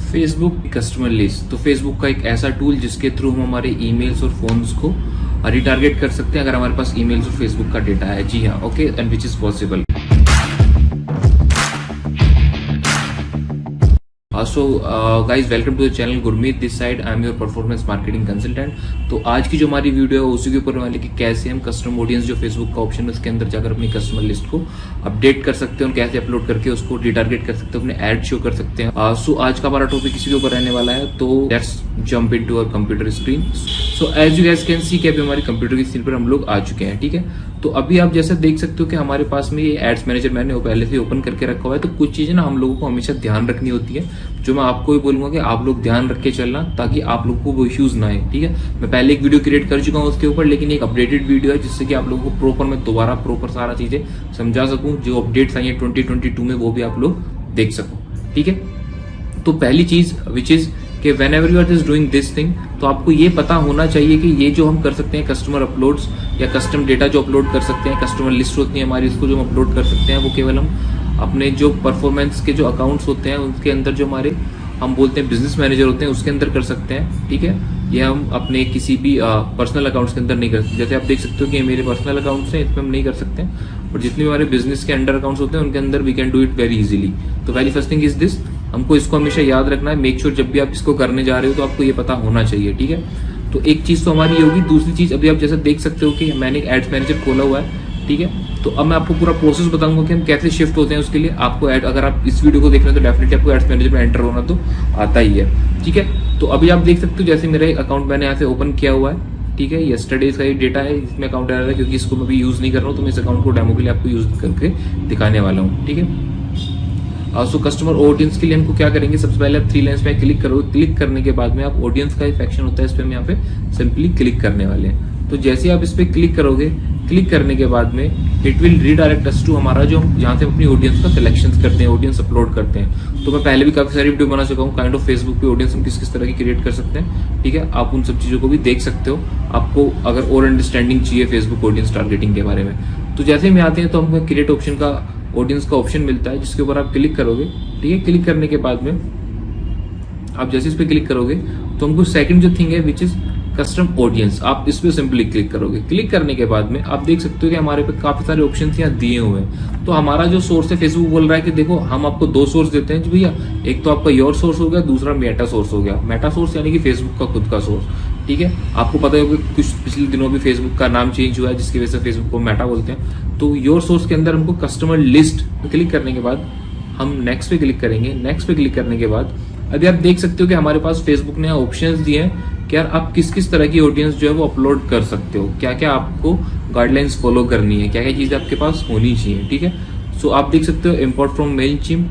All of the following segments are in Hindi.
फेसबुक कस्टमर लिस्ट, तो फेसबुक का एक ऐसा टूल जिसके थ्रू हम हमारे ईमेल्स और फोन्स को रिटारगेट कर सकते हैं अगर हमारे पास ईमेल्स और फेसबुक का डेटा है। जी हाँ, okay, and which is possible. So guys, welcome to the channel Gurmeet this side. I am your performance marketing consultant. तो आज की जो हमारी वीडियो है उसी के ऊपर वाले कि कैसे हम कस्टमर ऑडियंस जो फेसबुक का ऑप्शन है उसके अंदर जाकर अपनी कस्टमर लिस्ट को अपडेट कर सकते हैं और कैसे अपलोड करके उसको रिटारगेट कर सकते हैं, अपने एड शो कर सकते हैं। सो आज का हमारा टॉपिक इसी के ऊपर रहने वाला है। तो let's jump into our computer screen. So as you guys can see कि अभी हमारी कंप्यूटर की स्क्रीन पर हम लोग आ चुके हैं। ठीक है, तो अभी आप जैसे देख सकते हो कि हमारे पास में ये एड्स मैनेजर मैंने वो पहले से ओपन करके रखा हुआ है। तो कुछ चीजें ना हम लोगों को हमेशा ध्यान रखनी होती है, जो मैं आपको भी बोलूंगा कि आप लोग ध्यान रख के चलना ताकि आप लोगों को वो इश्यूज ना आए। ठीक है, मैं पहले एक वीडियो क्रिएट कर चुका हूँ उसके ऊपर, लेकिन एक अपडेटेड वीडियो है जिससे कि आप लोगों को प्रॉपर मैं दोबारा प्रॉपर सारा चीजें समझा सकूं। जो अपडेट्स आई है 2022 में वो भी आप लोग देख सको। ठीक है, तो पहली चीज विच इज कि whenever you are just doing this thing, तो आपको ये पता होना चाहिए कि ये जो हम कर सकते हैं कस्टमर अपलोड्स या कस्टम डेटा जो अपलोड कर सकते हैं, कस्टमर लिस्ट होती है हमारी, उसको जो हम अपलोड कर सकते हैं वो केवल हम अपने जो परफॉर्मेंस के जो अकाउंट्स होते हैं उसके अंदर जो हमारे हम बोलते हैं बिजनेस मैनेजर होते हैं उसके अंदर कर सकते हैं। ठीक है, ये हम अपने किसी भी पर्सनल अकाउंट्स के अंदर नहीं कर सकते। जैसे आप देख सकते हो कि मेरे पर्सनल अकाउंट्स हैं, इसमें हम नहीं कर सकते हैं, और जितने भी हमारे बिजनेस के अंडर अकाउंट्स होते हैं उनके अंदर we can do it very easily. तो very first thing is this, हमको इसको हमेशा याद रखना है। मेक श्योर जब भी आप इसको करने जा रहे हो तो आपको ये पता होना चाहिए। ठीक है, तो एक चीज तो हमारी होगी। दूसरी चीज, अभी आप जैसे देख सकते हो कि मैंने एक एड्स मैनेजर खोला हुआ है। ठीक है, तो अब मैं आपको पूरा प्रोसेस बताऊंगा कि हम कैसे शिफ्ट होते हैं उसके लिए। आपको एड, अगर आप इस वीडियो को देख रहे हैं तो डेफिनेटली आपको एड्स मैनेजर में एंटर होना तो आता ही है। ठीक है, तो अभी आप देख सकते हो जैसे मेरा अकाउंट मैंने यहाँ से ओपन किया हुआ है। ठीक है, यस्टरडेज का ये डेटा है, इसमें अकाउंट आ रहा है क्योंकि इसको मैं भी यूज नहीं कर रहा हूँ, तो मैं इस अकाउंट को डेमो के लिए आपको यूज करके दिखाने वाला हूँ। ठीक है, सो कस्टमर ऑडियंस के लिए हमको क्या करेंगे, सबसे पहले आप थ्री लाइंस पे क्लिक करोगे। क्लिक करने के बाद में आप ऑडियंस का एक सेक्शन होता है, इस पे हम यहाँ पे सिंपली क्लिक करने वाले हैं। तो जैसे आप इस पे क्लिक करोगे, क्लिक करने के बाद में it will redirect us to हमारा जो जहाँ से अपनी ऑडियंस का सिलेक्शन करते हैं, ऑडियंस अपलोड करते हैं। तो मैं पहले भी काफी सारी वीडियो बना चुका हूँ काइंड ऑफ फेसबुक पे ऑडियंस हम किस किस तरह की क्रिएट कर सकते हैं। ठीक है, आप उन सब चीजों को भी देख सकते हो, आपको अगर और अंडरस्टैंडिंग चाहिए फेसबुक ऑडियंस टारगेटिंग के बारे में। तो जैसे हम आते हैं तो हमको क्रिएट ऑप्शन का ऑडियंस का ऑप्शन मिलता है, जिसके ऊपर आप क्लिक करोगे। ठीक है, क्लिक करने के बाद में आप जैसे इस पे क्लिक करोगे तो हमको सेकंड जो थिंग है विच इज कस्टम ऑडियंस, आप इस पे सिंपली क्लिक करोगे। क्लिक करने के बाद में आप देख सकते हो कि हमारे पे काफी सारे ऑप्शन यहाँ दिए हुए हैं। तो हमारा जो सोर्स है, फेसबुक बोल रहा है कि देखो हम आपको दो सोर्स देते हैं भैया, एक तो आपका योर सोर्स हो गया, दूसरा मेटा सोर्स हो गया। मेटा सोर्स यानी कि फेसबुक का खुद का सोर्स। ठीक है, आपको पता होगा कुछ पिछले दिनों भी फेसबुक का नाम चेंज हुआ है जिसकी वजह से फेसबुक को मेटा बोलते हैं। तो योर सोर्स के अंदर हमको कस्टमर लिस्ट क्लिक करने के बाद हम नेक्स्ट पे क्लिक करेंगे। नेक्स्ट पे क्लिक करने के बाद अभी आप देख सकते हो कि हमारे पास फेसबुक ने ऑप्शंस दिए हैं कि यार आप किस किस तरह की ऑडियंस जो है वो अपलोड कर सकते हो, क्या क्या आपको गाइडलाइंस फॉलो करनी है, क्या क्या चीजें आपके पास होनी चाहिए। ठीक है, सो आप देख सकते हो import from Mailchimp,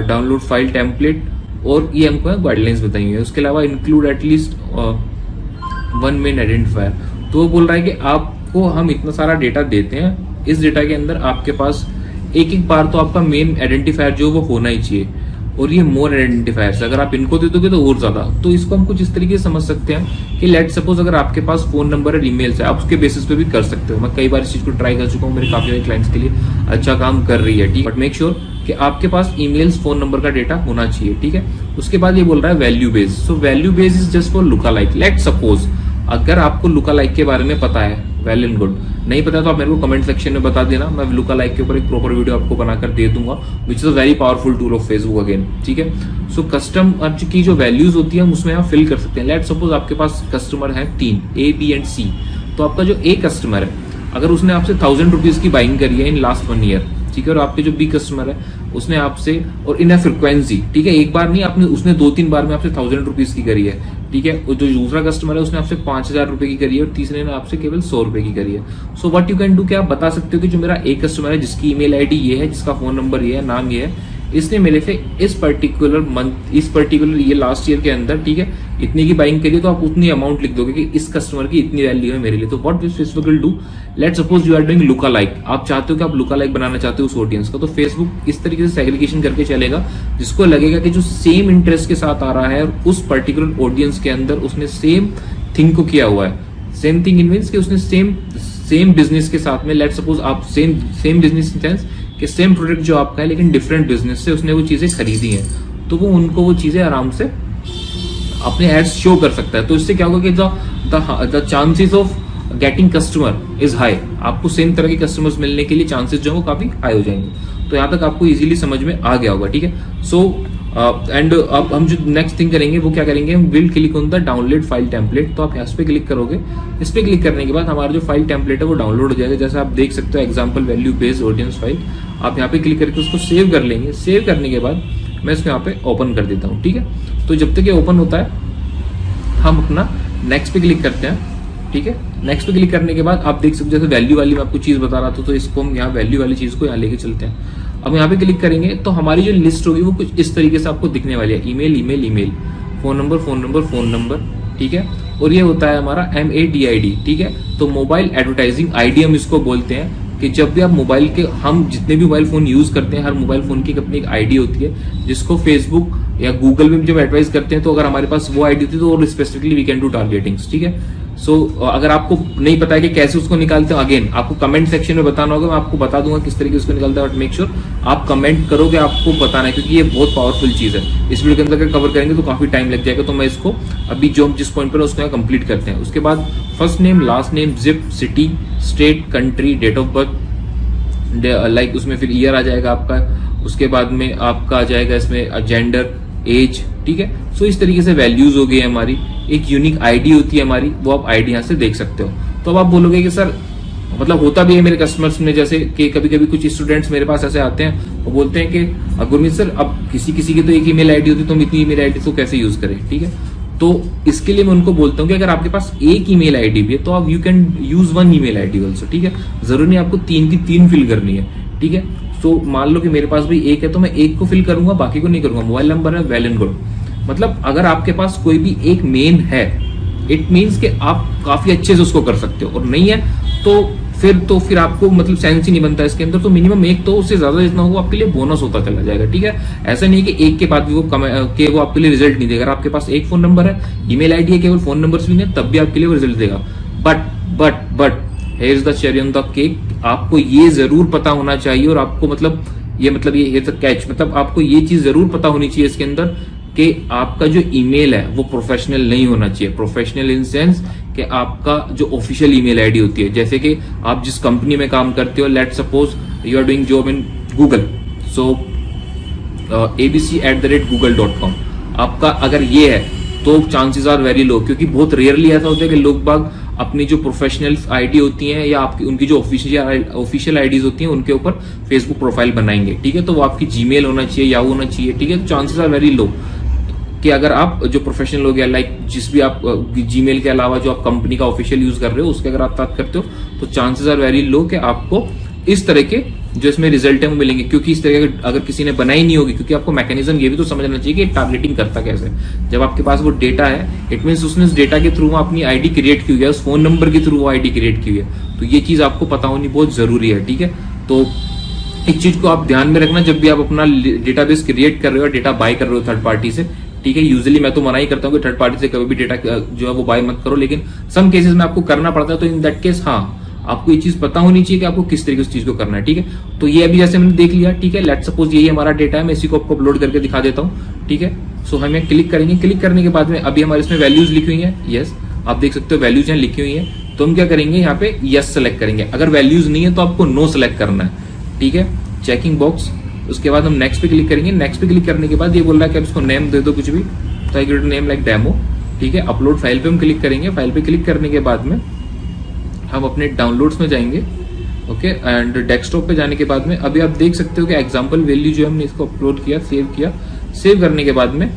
download file template, और ये हमको गाइडलाइंस बताई हुई है। उसके अलावा include at least one main identifier. तो वो बोल रहा है कि आपको हम इतना सारा डेटा देते हैं, इस डेटा के अंदर आपके पास एक एक बार तो आपका मेन आइडेंटिफायर जो वो होना ही चाहिए, और ये मोर आइडेंटिफायर्स अगर आप इनको दे दोगे तो और ज्यादा। तो इसको हम कुछ इस तरीके से समझ सकते हैं कि लेट सपोज अगर आपके पास फोन नंबर और ईमेल्स है, आप उसके बेसिस पे भी कर सकते हो। मैं कई बार इस चीज को ट्राई कर चुका हूँ, मेरे काफी सारे क्लाइंट्स के लिए अच्छा काम कर रही है। ठीक, बट मेक श्योर कि आपके पास ईमेल्स, फोन नंबर का डेटा होना चाहिए। ठीक है, उसके बाद ये बोल रहा है value base. So value base is just for lookalike. Let suppose अगर आपको लुका लाइक के बारे में पता है, वेल एंड गुड। नहीं पता तो आप मेरे को कमेंट सेक्शन में बता देना, मैं लुका लाइक के ऊपर एक प्रॉपर वीडियो आपको बनाकर दे दूंगा, which is a very powerful tool of Facebook again. ठीक है, सो कस्टम की जो वैल्यूज होती है हम उसमें आप फिल कर सकते हैं। लेट सपोज आपके पास कस्टमर है 3 A, B एंड C। तो आपका जो A कस्टमर है, अगर उसने आपसे 1000 रुपीज की बाइंग करी है इन लास्ट 1 ईयर, ठीक है, और आपके जो B कस्टमर है उसने आपसे, और इन अ फ्रिक्वेंसी, ठीक है, एक बार नहीं, आपने उसने 2-3 बार में आपसे 1000 रुपीज की करी है। ठीक है, और जो दूसरा कस्टमर है उसने आपसे 5000 रुपए की करी है, और तीसरे ने आपसे केवल 100 रुपए की करी है। So what you can do, क्या आप बता सकते हो कि जो मेरा एक कस्टमर है जिसकी ईमेल आईडी ये है, जिसका फोन नंबर ये है, नाम ये है, इसने मेरे से इस पर्टिकुलर मंथ, इस पर्टिकुलर ये लास्ट ईयर के अंदर, ठीक है, इतनी की बाइंग करिए, तो आप उतनी अमाउंट लिख दोगे कि इस कस्टमर की इतनी वैल्यू है मेरे लिए। तो what this Facebook will do, let suppose you are doing lookalike, आप चाहते हो कि आप लुका लाइक बनाना चाहते हो उस ऑडियंस का, तो फेसबुक इस तरीके से सेग्रीगेशन करके चलेगा जिसको लगेगा कि जो सेम इंटरेस्ट के साथ आ रहा है और उस पर्टिकुलर ऑडियंस के अंदर उसने सेम थिंग को किया हुआ है। सेम थिंग इन मीन्स कि उसने सेम बिजनेस के साथ में, लेट सपोज आप सेम बिजनेस इन सेंस कि सेम प्रोडक्ट जो आपका है लेकिन डिफरेंट बिजनेस से उसने वो चीजें खरीदी हैं, तो वो उनको वो चीजें आराम से अपने एड्स शो कर सकता है। तो इससे क्या होगा कि the chances of getting customer is high, आपको सेम तरह के कस्टमर्स मिलने के लिए चांसेस जो है वो काफी हाई हो जाएंगे। तो यहाँ तक आपको इजीली समझ में आ गया होगा, ठीक है। सो एंड अब हम जो नेक्स्ट थिंग करेंगे वो क्या करेंगे, हम will click on the download file template. तो आप यहाँ पे क्लिक करोगे, इस पे क्लिक करने के बाद हमारा जो फाइल टेम्पलेट है वो डाउनलोड हो जाएगा। जैसे आप देख सकते हो example value based audience file, आप यहाँ पे क्लिक करके उसको सेव कर लेंगे। सेव करने के बाद मैं इसको यहाँ पे ओपन कर देता हूँ, ठीक है। तो जब तक ये ओपन होता है हम अपना नेक्स्ट पे क्लिक करते हैं, ठीक है। नेक्स्ट पे क्लिक करने के बाद आप देख सकते हो जैसे वैल्यू वाली मैं आपको चीज बता रहा था, तो इसको हम यहाँ वैल्यू वाली चीज को यहाँ लेके चलते हैं। अब यहाँ पे क्लिक करेंगे तो हमारी जो लिस्ट होगी वो कुछ इस तरीके से आपको दिखने वाली है, email email email, phone number phone number phone number, ठीक है। और ये होता है हमारा MADID, ठीक है। तो मोबाइल एडवर्टाइजिंग आईडी हम इसको बोलते हैं, कि जब भी आप मोबाइल के, हम जितने भी मोबाइल फोन यूज करते हैं, हर मोबाइल फोन की अपनी एक आईडी होती है, जिसको फेसबुक या गूगल में जब एडवाइस करते हैं तो अगर हमारे पास वो आईडी होती है तो स्पेसिफिकली वी कैन डू टारगेटिंग्स, ठीक है। सो अगर आपको नहीं पता है कि कैसे उसको निकालते हैं, अगेन आपको कमेंट सेक्शन में बताना होगा, मैं आपको बता दूंगा किस तरीके से उसको निकालता है, बट मेक श्योर आप कमेंट करोगे, आपको बताना है, क्योंकि ये बहुत पावरफुल चीज है। इस वीडियो के अंदर अगर कवर करेंगे तो काफी टाइम लग जाएगा, तो मैं इसको अभी जो जिस पॉइंट पर उसको कंप्लीट करते हैं। उसके बाद first name, last name, zip, city, state, country, date of birth, like उसमें फिर ईयर आ जाएगा आपका। उसके बाद में आपका आ जाएगा इसमें जेंडर, एज, ठीक है। सो इस तरीके से वैल्यूज हो गई हमारी। एक यूनिक आईडी होती है हमारी, वो आप आईडी यहाँ से देख सकते हो। तो अब आप बोलोगे कि सर मतलब होता भी है मेरे कस्टमर्स में, जैसे कि कभी कभी कुछ स्टूडेंट्स मेरे पास ऐसे आते हैं, वो बोलते हैं कि गुरमीत सर अब किसी किसी की तो एक ईमेल आईडी होती है, तो हम इतनी ईमेल आईडी तो कैसे यूज करें, ठीक है। तो इसके लिए मैं उनको बोलता हूँ कि अगर आपके पास एक ईमेल आईडी भी है तो आप you can use 1 email ID also, ठीक है। जरूरी नहीं आपको 3 की 3 फिल करनी है, ठीक है। तो मान लो कि मेरे पास भी एक है तो मैं एक को फिल करूंगा, बाकी को नहीं करूंगा। मोबाइल नंबर है, वेल एंड गुड। मतलब अगर आपके पास कोई भी एक मेन है, इट मीन्स कि आप काफी अच्छे से उसको कर सकते हो, और नहीं है तो फिर आपको मतलब सेंस ही नहीं बनता इसके अंदर। तो मिनिमम एक, तो उससे ज्यादा जितना होगा आपके लिए बोनस होता चला जाएगा, ठीक है। ऐसा नहीं है कि एक के बाद भी वो आपके लिए रिजल्ट नहीं देगा। अगर आपके पास एक फोन नंबर है, ईमेल आईडी है, केवल फोन नंबर भी नहीं, तब भी आपके लिए वो रिजल्ट देगा। But here is the cherry on the cake, आपको ये जरूर पता होना चाहिए, और आपको मतलब ये कैच, मतलब आपको ये चीज जरूर पता होनी चाहिए इसके अंदर कि आपका जो ईमेल है वो प्रोफेशनल नहीं होना चाहिए। प्रोफेशनल इन सेंस कि आपका जो ऑफिशियल ईमेल आईडी होती है, जैसे कि आप जिस कंपनी में काम करते हो, let suppose you are doing job in Google, so abc@google.com, आपका अगर ये है तो चांसेस आर वेरी लो, क्योंकि बहुत रेयरली ऐसा होता है कि लोग बाग अपनी जो प्रोफेशनल आईडी होती है या आपकी उनकी जो ऑफिशियल आईडीज होती हैं उनके ऊपर फेसबुक प्रोफाइल बनाएंगे, ठीक है। तो वो आपकी जीमेल होना चाहिए, याहू होना चाहिए, ठीक है। तो चांसेस आर वेरी लो कि अगर आप जो प्रोफेशनल हो गया, लाइक जिस भी आप जीमेल के अलावा जो आप कंपनी का ऑफिशियल यूज कर रहे हो उसके अगर आप बात करते हो, तो चांसेस आर वेरी लो कि आपको इस तरह के जो इसमें रिजल्ट है वो मिलेंगे, क्योंकि इस तरह का अगर किसी ने बनाई नहीं होगी, क्योंकि आपको मैकेनिज्म ये भी तो समझना चाहिए कि टारगेटिंग करता कैसे। जब आपके पास वो डेटा है, इट मीन्स उसने उस डेटा के थ्रू अपनी आईडी क्रिएट की हुई है, उस फोन नंबर के थ्रू वो आईडी क्रिएट की हुई है। तो ये चीज आपको पता होनी बहुत जरूरी है, ठीक है। तो एक चीज को आप ध्यान में रखना, जब भी आप अपना डेटाबेस क्रिएट कर रहे हो, डेटा बाय कर रहे हो थर्ड पार्टी से, ठीक है। यूजुअली मैं तो मना ही करता हूँ कि थर्ड पार्टी से कभी भी डेटा जो है वो बाय मत करो, लेकिन सम केसेस में आपको करना पड़ता है। तो इन दैट केस हाँ, आपको ये चीज पता होनी चाहिए कि आपको किस तरीके से चीज को करना है, ठीक है। तो ये अभी जैसे मैंने देख लिया, ठीक है। लेट सपोज यही हमारा डेटा है, मैं इसी को आपको अपलोड करके दिखा देता हूँ, ठीक है। सो हम यहाँ क्लिक करेंगे, क्लिक करने के बाद में अभी हमारे इसमें वैल्यूज लिखी हुई है, यस आप देख सकते हो वैल्यूज यहाँ लिखी हुई है। तो हम क्या करेंगे, यहाँ पे यस सेलेक्ट करेंगे। अगर वैल्यूज नहीं है तो आपको नो सेलेक्ट करना है, ठीक है, चेकिंग बॉक्स। उसके बाद हम नेक्स्ट पे क्लिक करेंगे। नेक्स्ट पे क्लिक करने के बाद ये बोल रहा है कि आप इसको नेम दे दो कुछ भी, तो I give name like demo, ठीक है। अपलोड फाइल पे हम क्लिक करेंगे। फाइल पे क्लिक करने के बाद में हम अपने डाउनलोड्स में जाएंगे, ओके। एंड डेस्कटॉप पे जाने के बाद में अभी आप देख सकते हो कि एग्जांपल वैल्यू जो हमने इसको अपलोड किया, सेव करने के बाद में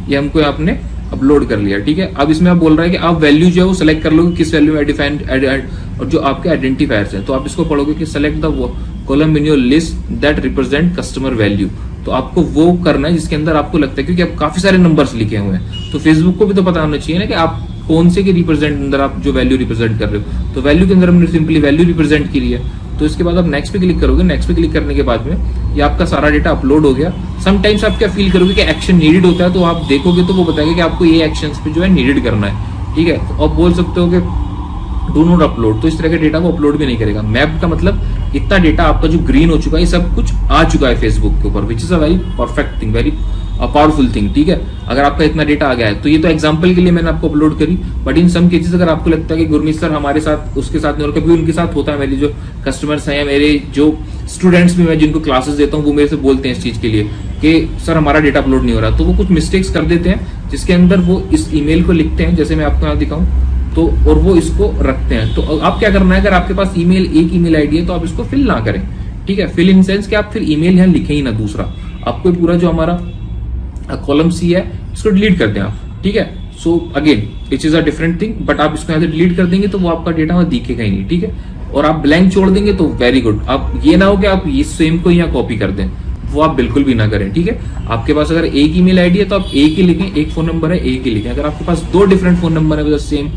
ये हमको आपने अपलोड कर लिया, ठीक है। अब इसमें आप बोल रहा है कि आप वैल्यू जो है वो सिलेक्ट कर लोगे, किस वैल्यू में डिफाइन और जो आपके आइडेंटिफायर्स हैं, तो आप इसको पढ़ोगे कि select the column in your list that represent customer value. तो आपको वो करना है जिसके अंदर आपको लगता है, क्योंकि आप काफी सारे नंबर्स लिखे हुए हैं, तो फेसबुक को भी तो पता होना चाहिए ना कि आप कौन से के रिप्रेजेंट अंदर आप जो वैल्यू रिप्रेजेंट कर रहे हो। तो वैल्यू के अंदर हमने सिंपली वैल्यू रिप्रेजेंट की है। तो इसके बाद आप नेक्स्ट पे क्लिक करोगे। नेक्स्ट पे क्लिक करने के बाद में ये आपका सारा डेटा अपलोड हो गया। समटाइम्स आप क्या फील करोगे कि एक्शन नीडेड होता है, तो आप देखोगे तो वो बताएगा कि आपको ये एक्शंस पे जो है नीडेड करना है, ठीक है। तो आप बोल सकते हो कि डू नॉट अपलोड, तो इस तरह के डेटा को अपलोड भी नहीं करेगा। मैप का मतलब इतना डेटा आपका जो ग्रीन हो चुका है, ये सब कुछ आ चुका है फेसबुक के ऊपर, which is a very perfect thing, very powerful thing, ठीक है। अगर आपका इतना डेटा आ गया है तो ये तो एग्जांपल के लिए मैंने आपको अपलोड करी, बट इन सम केसेस अगर आपको लगता है कि गुरमीत सर हमारे साथ उसके साथ नहीं, और कभी उनके साथ होता है, मेरे जो कस्टमर्स हैं, मेरे जो स्टूडेंट्स भी मैं जिनको क्लासेस देता हूँ वो मेरे से बोलते हैं इस चीज के लिए कि सर हमारा डेटा अपलोड नहीं हो रहा, तो वो कुछ मिस्टेक्स कर देते हैं जिसके अंदर वो इस ईमेल को लिखते हैं, जैसे मैं आपको यहाँ दिखाऊं तो, और वो इसको रखते हैं। तो आप क्या करना है, अगर आपके पास एक ईमेल आईडी है तो आप इसको फिल ना करें, ठीक है। फिल इन सेंस कि आप फिर ईमेल यहाँ लिखें ही ना दूसरा, आपको पूरा जो हमारा कॉलम सी है इसको डिलीट कर दें आप, ठीक है। So again it is a different thing, but आप इसको यहाँ से डिलीट कर देंगे तो वो आपका डेटा वहां दिखेगा ही नहीं, ठीक है। और आप ब्लैंक छोड़ देंगे तो वेरी गुड। आप ये ना हो कि आप ये सेम को यहाँ कॉपी कर दें, वो आप बिल्कुल भी ना करें, ठीक है। आपके पास अगर एक ईमेल आईडी है तो आप एक ही लिखें, एक फोन नंबर है एक ही लिखें। अगर आपके पास 2 डिफरेंट फोन नंबर है with the same,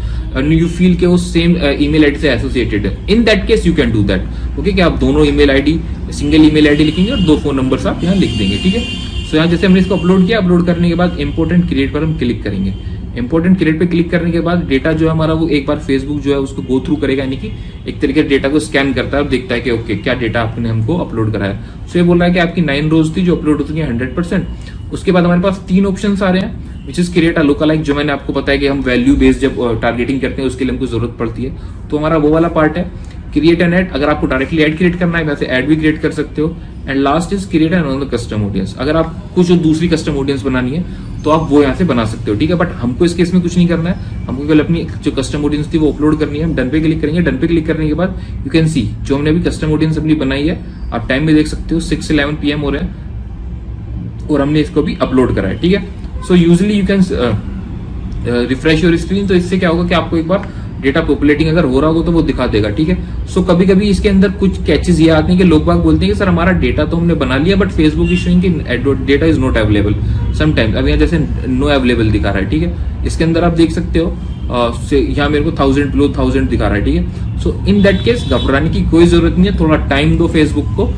you feel के वो सेम ईमेल आईडी से एसोसिएटेड है, in that case you can do that, okay. कि आप दोनों email ID, single email ID लिखेंगे और 2 फोन नंबर आप यहाँ लिख देंगे, ठीक है। सो यहाँ जैसे हमने इसको अपलोड किया, अपलोड करने के बाद इंपोर्टेंट क्रिएट पर हम क्लिक करेंगे। इंपोर्टेंट क्रिएट पे क्लिक करने के बाद डेटा जो है हमारा वो एक बार फेसबुक जो है उसको गो थ्रू करेगा, यानी कि एक तरीके से डेटा को स्कैन करता है और देखता है कि ओके क्या डेटा आपने हमको अपलोड करा है। सो ये बोल रहा है कि आपकी 9 रोज थी जो अपलोड होती है 100%। उसके बाद हमारे पास 3 ऑप्शन आ रहे हैं, विच इज क्रिएट अ लुकालाइक, जो मैंने आपको बताया कि हम वैल्यू बेस्ड जब टारगेटिंग करते हैं उसके लिए हमको जरूरत पड़ती है, तो हमारा वो वाला पार्ट है। क्रिएट एन ऐड, अगर आपको डायरेक्टली ऐड क्रिएट करना है वैसे ऐड भी क्रिएट कर सकते हो। And last is create an on the custom audience, अगर आपको जो दूसरी कस्टम ऑडियंस बनानी है तो आप वो यहाँ से बना सकते हो, ठीक है। बट हमको इस केस में कुछ नहीं करना है, हमको केवल अपनी जो कस्टम ऑडियंस थी वो अपलोड करनी है। हम डन पे क्लिक करेंगे, डन पे क्लिक करने के बाद यू कैन सी जो हमने अभी कस्टम ऑडियंस अपनी बनाई है, आप टाइम में देख सकते हो 6:11 PM हो रहे हैं और हमने इसको भी अपलोड करा है, ठीक है। So usually you can refresh your screen, तो इससे क्या होगा कि आपको एक बार डेटा पॉपुलेटिंग अगर हो रहा होगा तो वो दिखा देगा, ठीक है। सो कभी कभी इसके अंदर कुछ कैचेस ये आते हैं कि लोग बाग बोलते हैं कि सर हमारा डेटा तो हमने बना लिया बट फेसबुक इज शोइंग कि data is not available sometimes. अब यहाँ जैसे नो अवेलेबल दिखा रहा है, ठीक है। इसके अंदर आप देख सकते हो यहाँ मेरे को 1000 बिलो 1000 दिखा रहा है, ठीक है। सो इन दैट केस घबराने की कोई जरूरत नहीं है, थोड़ा टाइम दो फेसबुक को,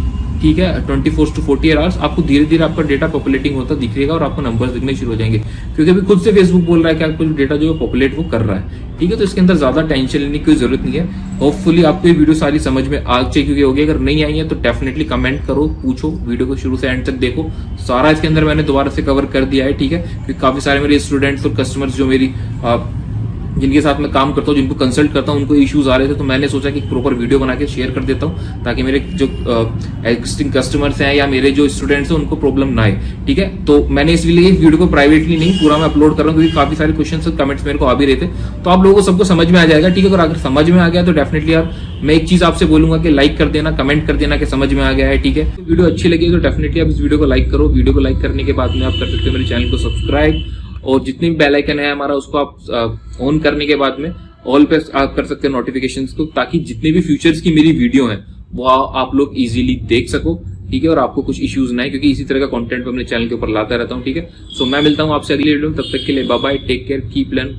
ठीक है। 24 to 48 आवर्स आपको धीरे धीरे आपका डेटा पॉपुलेटिंग होता दिखेगा और आपको नंबर्स दिखने शुरू हो जाएंगे, क्योंकि अभी खुद से फेसबुक बोल रहा है कि आपको डेटा जो है पॉपुलेट वो कर रहा है, ठीक है। तो इसके अंदर ज्यादा टेंशन लेने की कोई जरूरत नहीं है। होपफुली आपको ये वीडियो सारी समझ में आ चुकी होगी, अगर नहीं आई है तो डेफिनेटली कमेंट करो, पूछो, वीडियो को शुरू से एंड तक देखो, सारा इसके अंदर मैंने दोबारा से कवर कर दिया है, ठीक है। क्योंकि काफी सारे मेरे स्टूडेंट्स और कस्टमर्स जो मेरी जिनके साथ मैं काम करता हूँ, जिनको कंसल्ट करता हूँ, उनको इश्यूज आ रहे थे, तो मैंने सोचा कि प्रॉपर वीडियो बना के शेयर कर देता हूँ ताकि मेरे जो एक्सिस्टिंग कस्टमर्स हैं या मेरे जो स्टूडेंट्स हैं उनको प्रॉब्लम ना आए, ठीक है। तो मैंने इसलिए इस वीडियो को प्राइवेटली नहीं पूरा मैं अपलोड कर रहा हूँ, क्योंकि काफी सारे क्वेश्चन और कमेंट्स मेरे को आ भी रहे थे, तो आप लोगों को सबको समझ में आ जाएगा, ठीक है। और अगर समझ में आ गया तो डेफिनेटली यार मैं एक चीज आपसे बोलूंगा कि लाइक कर देना, कमेंट कर देना कि समझ में आ गया है, ठीक है। तो वीडियो अच्छी लगी तो डेफिनेटली आप इस वीडियो को लाइक करो। वीडियो को लाइक करने के बाद में आप कर सकते हो मेरे चैनल को सब्सक्राइब, और जितनी भी बेल आइकन है हमारा उसको आप ऑन करने के बाद में ऑल पे आप कर सकते हो नोटिफिकेशंस को, ताकि जितने भी फ्यूचर्स की मेरी वीडियो है वो आप लोग इजीली देख सको, ठीक है। और आपको कुछ इश्यूज ना है, क्योंकि इसी तरह का कंटेंट मैं अपने चैनल के ऊपर लाता रहता हूँ, ठीक है। सो मैं मिलता हूँ आपसे अगली वीडियो में, तब तक के लिए bye bye, take care, keep learn.